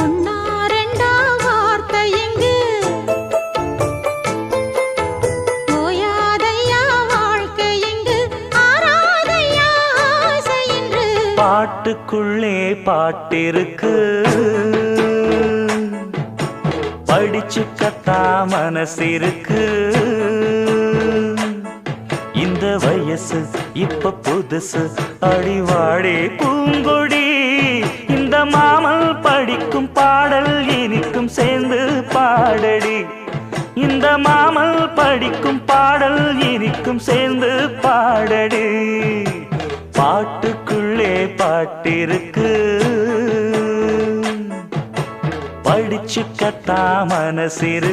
ஒன்னா ரெண்டா வார்த்தை இங்கு ஓயாதையா வாழ்க்கை இங்கு ஆராதையா ஆசை என்று பாட்டுக்குள்ளே பாட்டிருக்கு படிச்சுக்கத்தா மனசிருக்கு இந்த வயசு இப்ப புதுசு அடிவாடி பூங்கொடி இந்த மாமல் படிக்கும் பாடல் இனிக்கும் சேர்ந்து பாடடி இந்த மாமல் படிக்கும் பாடல் இனிக்கும் சேர்ந்து பாடடி பாட்டுக்குள்ளே பாட்டிருக்கு படிச்சுக்கத்தா மனசிருக்கு